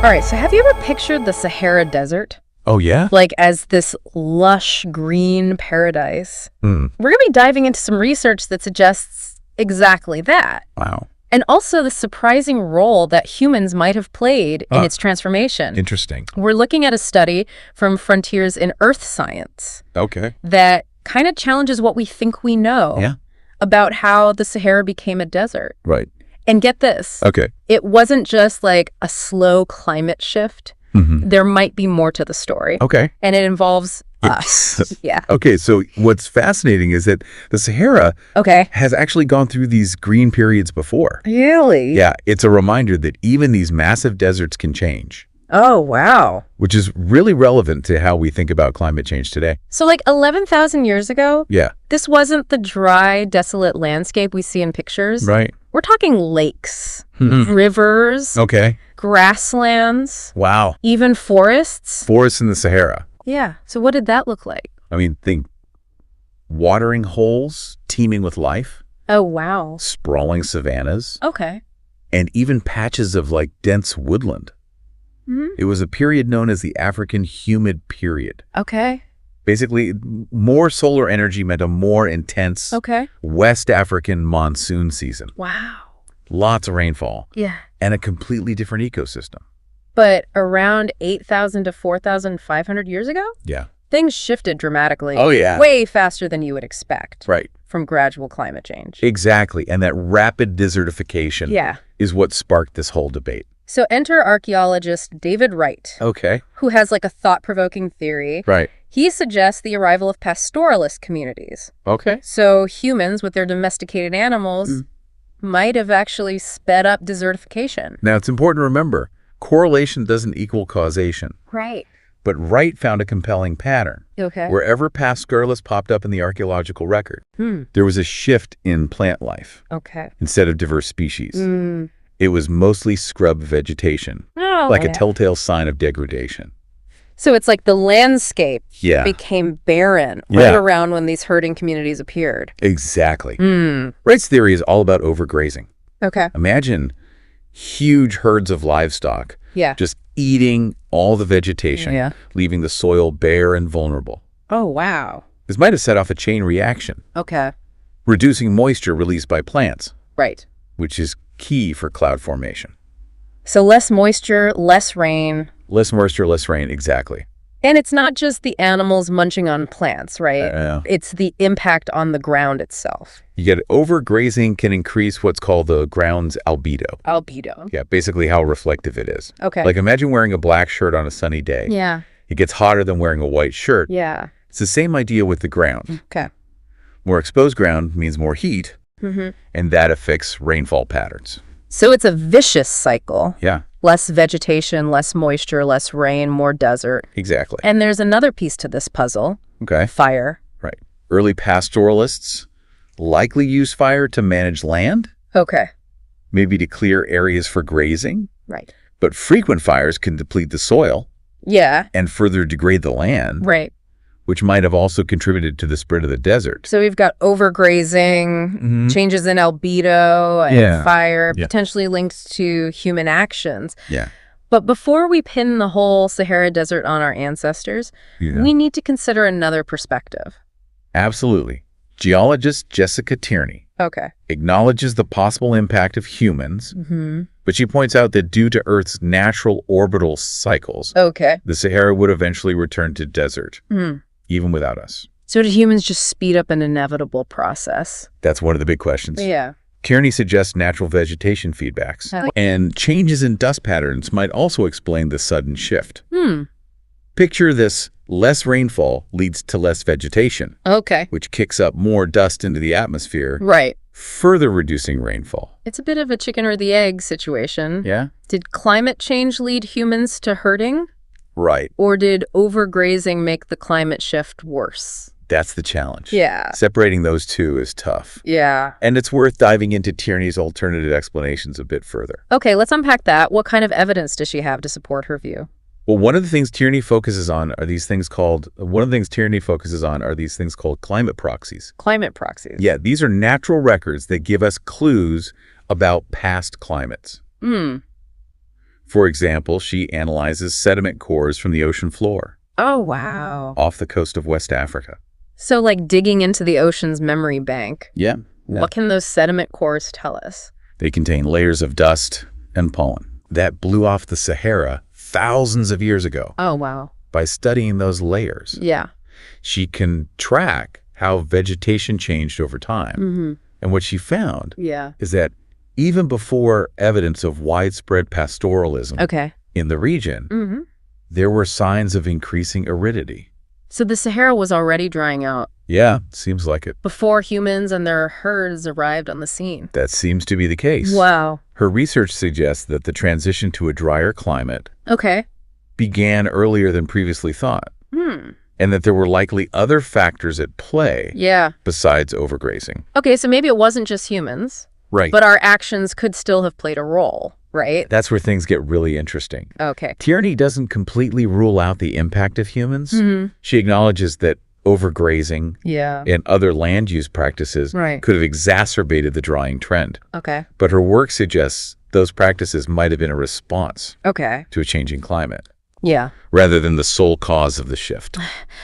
All right, so have you ever pictured the Sahara Desert? Oh, yeah? Like as this lush green paradise? We're going to be diving into some research that suggests exactly that. Wow. And also the surprising role that humans might have played in its transformation. Interesting. We're looking at a study from Frontiers in Earth Science Okay. that kind of challenges what we think we know about how the Sahara became a desert. Right. And get this. Okay. It wasn't just like a slow climate shift. There might be more to the story. Okay. And it involves us. Yeah. Okay, so what's fascinating is that the Sahara has actually gone through these green periods before. Really? Yeah, it's a reminder that even these massive deserts can change. Oh, wow. Which is really relevant to how we think about climate change today. So like 11,000 years ago, Yeah. this wasn't the dry, desolate landscape we see in pictures. Right. We're talking lakes, rivers, grasslands. Wow. Even forests. Forests in the Sahara. Yeah. So what did that look like? I mean, think watering holes teeming with life. Oh, wow. Sprawling savannas. Okay. And even patches of like dense woodland. It was a period known as the African humid period. Okay. Basically, more solar energy meant a more intense West African monsoon season. Wow. Lots of rainfall. Yeah. And a completely different ecosystem. But around 8,000 to 4,500 years ago? Yeah. Things shifted dramatically. Oh, yeah. Way faster than you would expect. Right. From gradual climate change. Exactly. And that rapid desertification is what sparked this whole debate. So enter archaeologist David Wright. Okay. Who has like a thought-provoking theory. Right. He suggests the arrival of pastoralist communities. Okay. So humans with their domesticated animals might have actually sped up desertification. Now, it's important to remember, correlation doesn't equal causation. Right. But Wright found a compelling pattern. Okay. Wherever pastoralists popped up in the archaeological record, there was a shift in plant life. Okay. Instead of diverse species. It was mostly scrub vegetation, like a telltale sign of degradation. So it's like the landscape became barren right around when these herding communities appeared. Exactly. Wright's theory is all about overgrazing. Okay. Imagine huge herds of livestock just eating all the vegetation, leaving the soil bare and vulnerable. Oh, wow. This might have set off a chain reaction. Okay. Reducing moisture released by plants. Right. Which is key for cloud formation. So less moisture, less rain. Less moisture, less rain, exactly. And it's not just the animals munching on plants, right? It's the impact on the ground itself. You get overgrazing can increase what's called the ground's albedo. Albedo. Yeah, basically how reflective it is. Okay. Like imagine wearing a black shirt on a sunny day. Yeah. It gets hotter than wearing a white shirt. Yeah. It's the same idea with the ground. Okay. More exposed ground means more heat, and that affects rainfall patterns. So it's a vicious cycle. Yeah. Less vegetation, less moisture, less rain, more desert. Exactly. And there's another piece to this puzzle. Okay. Fire. Right. Early pastoralists likely used fire to manage land. Okay. Maybe to clear areas for grazing. Right. But frequent fires can deplete the soil. Yeah. And further degrade the land. Right. Which might have also contributed to the spread of the desert. So we've got overgrazing, changes in albedo, and fire, potentially linked to human actions. Yeah. But before we pin the whole Sahara Desert on our ancestors, we need to consider another perspective. Absolutely. Geologist Jessica Tierney acknowledges the possible impact of humans, but she points out that due to Earth's natural orbital cycles, the Sahara would eventually return to desert. Even without us. So did humans just speed up an inevitable process? That's one of the big questions. Yeah. Tierney suggests natural vegetation feedbacks. And changes in dust patterns might also explain the sudden shift. Picture this: less rainfall leads to less vegetation. Which kicks up more dust into the atmosphere. Right. Further reducing rainfall. It's a bit of a chicken or the egg situation. Yeah. Did climate change lead humans to herding? Right. Or did overgrazing make the climate shift worse? That's the challenge. Yeah. Separating those two is tough. Yeah. And it's worth diving into Tierney's alternative explanations a bit further. Okay, let's unpack that. What kind of evidence does she have to support her view? Well, one of the things Tierney focuses on are these things called climate proxies. Climate proxies. Yeah, these are natural records that give us clues about past climates. For example, she analyzes sediment cores from the ocean floor. Oh, wow. Off the coast of West Africa. So like digging into the ocean's memory bank. Yeah. What can those sediment cores tell us? They contain layers of dust and pollen that blew off the Sahara thousands of years ago. Oh, wow. By studying those layers. Yeah. She can track how vegetation changed over time. Mm-hmm. And what she found is that even before evidence of widespread pastoralism in the region, there were signs of increasing aridity. So the Sahara was already drying out. Yeah, seems like it. Before humans and their herds arrived on the scene. That seems to be the case. Wow. Her research suggests that the transition to a drier climate began earlier than previously thought. And that there were likely other factors at play besides overgrazing. Okay, so maybe it wasn't just humans. Right. But our actions could still have played a role, right? That's where things get really interesting. Okay. Tierney doesn't completely rule out the impact of humans. She acknowledges that overgrazing and other land use practices could have exacerbated the drying trend. Okay. But her work suggests those practices might have been a response to a changing climate. Yeah. Rather than the sole cause of the shift.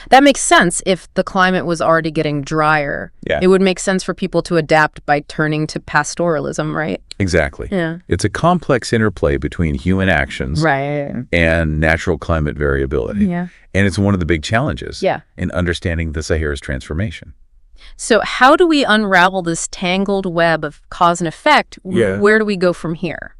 That makes sense. If the climate was already getting drier, it would make sense for people to adapt by turning to pastoralism, right? Exactly. Yeah. It's a complex interplay between human actions and natural climate variability. Yeah. And it's one of the big challenges in understanding the Sahara's transformation. So how do we unravel this tangled web of cause and effect? Where do we go from here?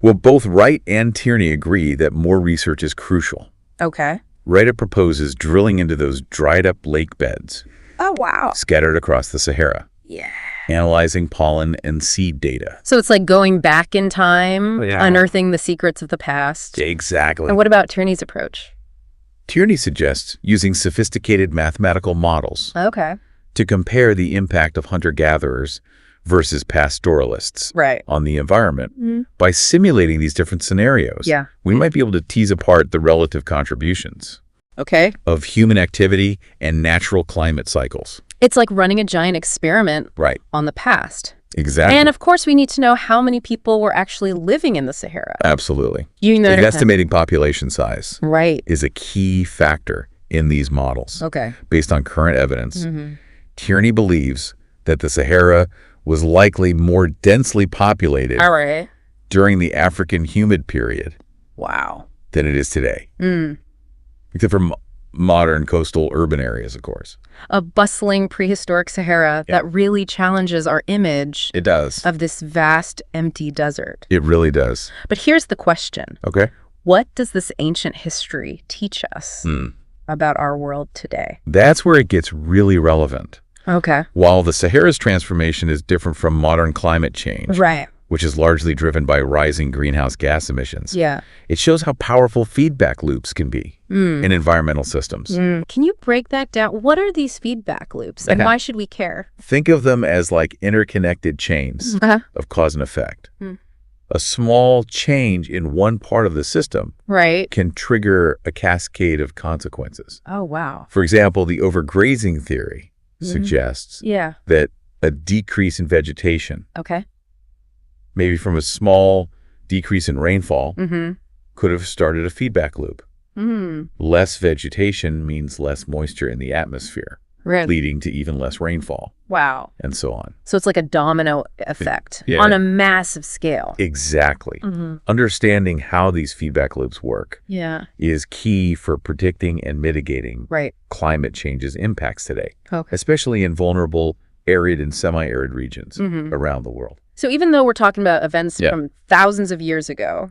Well, both Wright and Tierney agree that more research is crucial. Okay. Wright proposes drilling into those dried-up lake beds. Oh, wow. Scattered across the Sahara. Yeah. Analyzing pollen and seed data. So it's like going back in time, unearthing the secrets of the past. Exactly. And what about Tierney's approach? Tierney suggests using sophisticated mathematical models to compare the impact of hunter-gatherers versus pastoralists on the environment. By simulating these different scenarios, we might be able to tease apart the relative contributions of human activity and natural climate cycles. It's like running a giant experiment on the past. Exactly. And of course, we need to know how many people were actually living in the Sahara. Absolutely. Estimating population size is a key factor in these models. Based on current evidence, Tierney believes that the Sahara was likely more densely populated during the African humid period than it is today. Except for modern coastal urban areas, of course. A bustling prehistoric Sahara that really challenges our image of this vast, empty desert. It really does. But here's the question. What does this ancient history teach us about our world today? That's where it gets really relevant. While the Sahara's transformation is different from modern climate change, which is largely driven by rising greenhouse gas emissions, it shows how powerful feedback loops can be in environmental systems. Can you break that down? What are these feedback loops and why should we care? Think of them as like interconnected chains of cause and effect. A small change in one part of the system can trigger a cascade of consequences. Oh, wow. For example, the overgrazing theory suggests that a decrease in vegetation, maybe from a small decrease in rainfall, could have started a feedback loop. Less vegetation means less moisture in the atmosphere, leading to even less rainfall. Wow. And so on. So it's like a domino effect on a massive scale. Exactly. Understanding how these feedback loops work is key for predicting and mitigating climate change's impacts today, especially in vulnerable, arid and semi-arid regions around the world. So even though we're talking about events from thousands of years ago,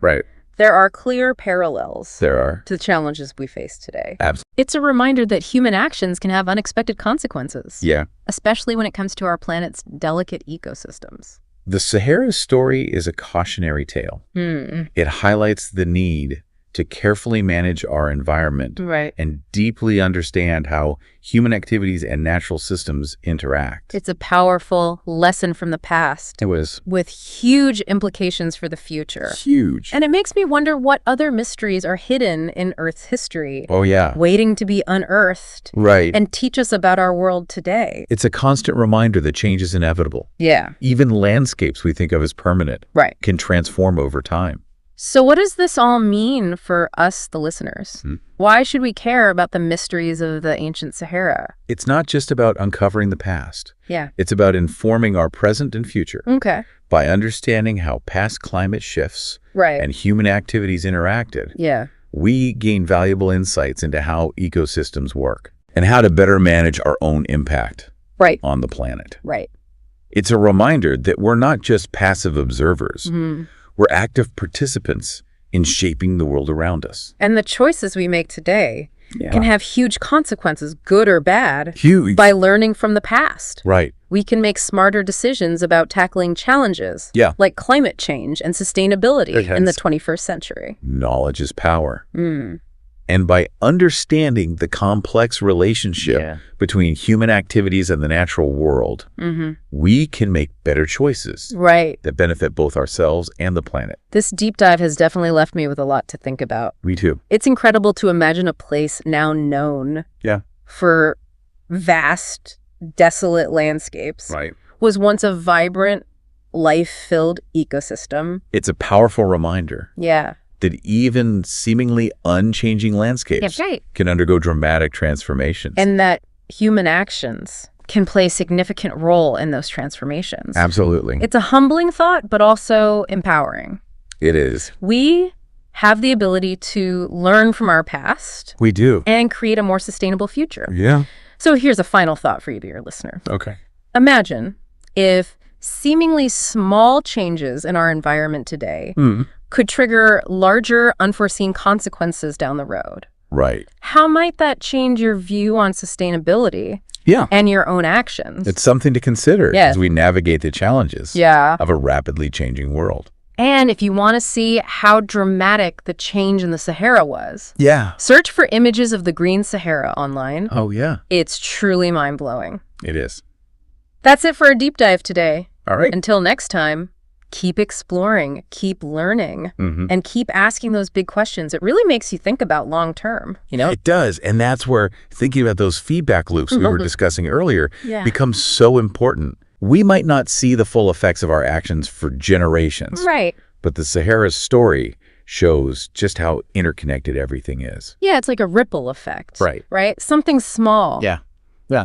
there are clear parallels to the challenges we face today. Absolutely. It's a reminder that human actions can have unexpected consequences. Especially when it comes to our planet's delicate ecosystems. The Sahara story is a cautionary tale. It highlights the need to carefully manage our environment and deeply understand how human activities and natural systems interact. It's a powerful lesson from the past. It was. With huge implications for the future. Huge. And it makes me wonder what other mysteries are hidden in Earth's history. Oh, yeah. Waiting to be unearthed. And teach us about our world today. It's a constant reminder that change is inevitable. Even landscapes we think of as permanent can transform over time. So what does this all mean for us, the listeners? Why should we care about the mysteries of the ancient Sahara? It's not just about uncovering the past. Yeah. It's about informing our present and future. Okay. By understanding how past climate shifts and human activities interacted, we gain valuable insights into how ecosystems work and how to better manage our own impact on the planet. It's a reminder that we're not just passive observers. We're active participants in shaping the world around us. And the choices we make today can have huge consequences, good or bad, by learning from the past. We can make smarter decisions about tackling challenges like climate change and sustainability in the 21st century. Knowledge is power. And by understanding the complex relationship between human activities and the natural world, we can make better choices that benefit both ourselves and the planet. This deep dive has definitely left me with a lot to think about. Me too. It's incredible to imagine a place now known for vast, desolate landscapes was once a vibrant, life-filled ecosystem. It's a powerful reminder. That even seemingly unchanging landscapes can undergo dramatic transformations. And that human actions can play a significant role in those transformations. Absolutely. It's a humbling thought, but also empowering. It is. We have the ability to learn from our past. We do. And create a more sustainable future. Yeah. So here's a final thought for you, dear listener. Okay. Imagine if seemingly small changes in our environment today could trigger larger, unforeseen consequences down the road. How might that change your view on sustainability and your own actions? It's something to consider as we navigate the challenges of a rapidly changing world. And if you want to see how dramatic the change in the Sahara was, search for images of the Green Sahara online. Oh, yeah. It's truly mind-blowing. It is. That's it for our deep dive today. All right. Until next time, keep exploring, keep learning, and keep asking those big questions. It really makes you think about long term, It does. And that's where thinking about those feedback loops we were discussing earlier becomes so important. We might not see the full effects of our actions for generations. But the Sahara's story shows just how interconnected everything is. Yeah, it's like a ripple effect. Right? Something small.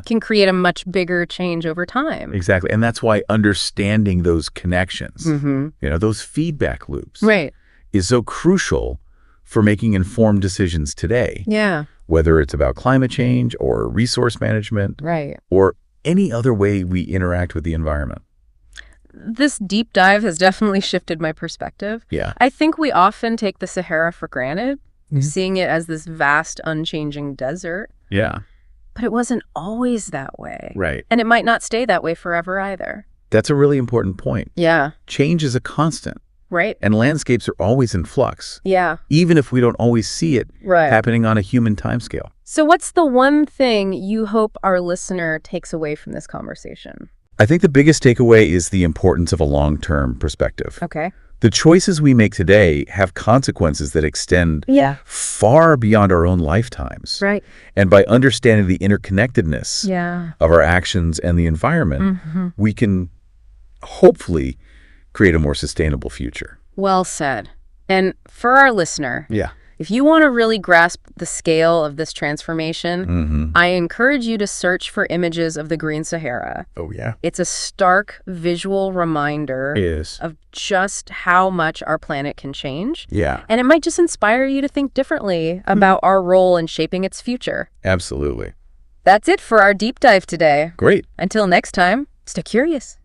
Can create a much bigger change over time. Exactly. And that's why understanding those connections, those feedback loops, is so crucial for making informed decisions today. Whether it's about climate change or resource management, or any other way we interact with the environment. This deep dive has definitely shifted my perspective. I think we often take the Sahara for granted, seeing it as this vast, unchanging desert. But it wasn't always that way. And it might not stay that way forever either. That's a really important point. Change is a constant. And landscapes are always in flux. Even if we don't always see it happening on a human timescale. So what's the one thing you hope our listener takes away from this conversation? I think the biggest takeaway is the importance of a long-term perspective. The choices we make today have consequences that extend far beyond our own lifetimes. And by understanding the interconnectedness of our actions and the environment, we can hopefully create a more sustainable future. Well said. And for our listener, if you want to really grasp the scale of this transformation, I encourage you to search for images of the Green Sahara. Oh, yeah. It's a stark visual reminder of just how much our planet can change. And it might just inspire you to think differently about our role in shaping its future. Absolutely. That's it for our deep dive today. Great. Until next time, stay curious.